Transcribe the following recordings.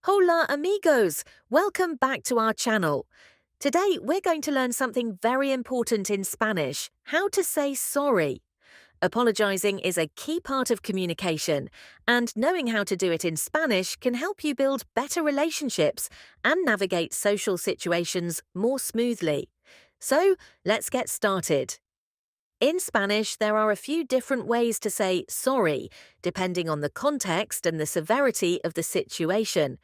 Hola amigos! Welcome back to our channel. Today we're going to learn something very important in Spanish, how to say sorry. Apologizing is a key part of communication, and knowing how to do it in Spanish can help you build better relationships and navigate social situations more smoothly. So, let's get started. In Spanish, there are a few different ways to say sorry, depending on the context and the severity of the situation.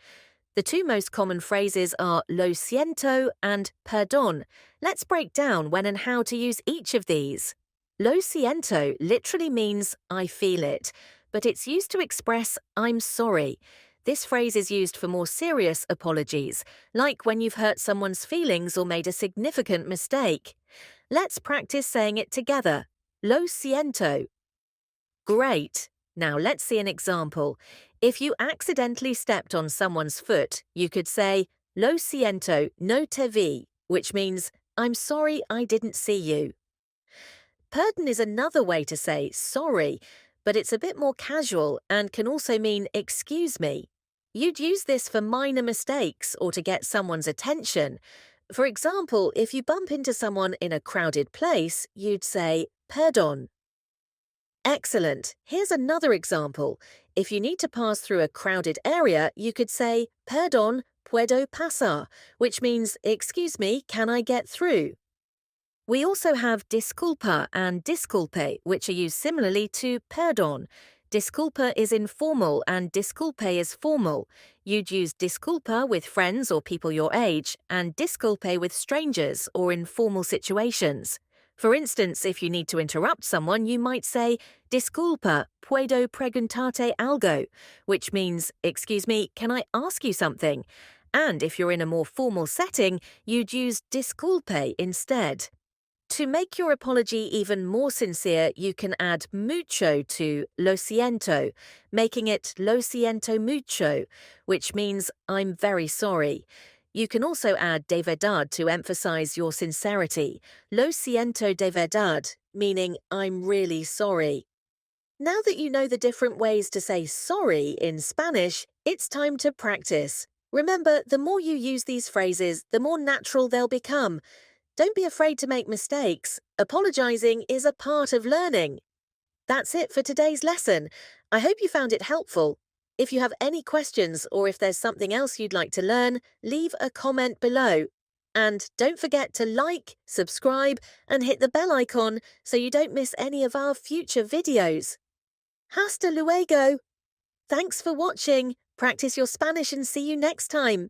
The two most common phrases are lo siento and perdón. Let's break down when and how to use each of these. Lo siento literally means I feel it, but it's used to express I'm sorry. This phrase is used for more serious apologies, like when you've hurt someone's feelings or made a significant mistake. Let's practice saying it together. Lo siento. Great. Now let's see an example. If you accidentally stepped on someone's foot, you could say, Lo siento, no te vi, which means, I'm sorry I didn't see you. Pardon is another way to say sorry, but it's a bit more casual and can also mean excuse me. You'd use this for minor mistakes or to get someone's attention. For example, if you bump into someone in a crowded place, you'd say, Perdón. Excellent. Here's another example. If you need to pass through a crowded area, you could say, Perdón, puedo pasar, which means, excuse me, can I get through? We also have disculpa and disculpe, which are used similarly to perdón. Disculpa is informal and disculpe is formal. You'd use disculpa with friends or people your age, and disculpe with strangers or in formal situations. For instance, if you need to interrupt someone, you might say, Disculpa, puedo preguntarte algo, which means, excuse me, can I ask you something? And if you're in a more formal setting, you'd use disculpe instead. To make your apology even more sincere, you can add mucho to lo siento, making it lo siento mucho, which means I'm very sorry. You can also add de verdad to emphasize your sincerity. Lo siento de verdad, meaning I'm really sorry. Now that you know the different ways to say sorry in Spanish, it's time to practice. Remember, the more you use these phrases, the more natural they'll become. Don't be afraid to make mistakes. Apologizing is a part of learning. That's it for today's lesson. I hope you found it helpful. If you have any questions or if there's something else you'd like to learn, leave a comment below. And don't forget to like, subscribe, and hit the bell icon so you don't miss any of our future videos. Hasta luego! Thanks for watching. Practice your Spanish and see you next time.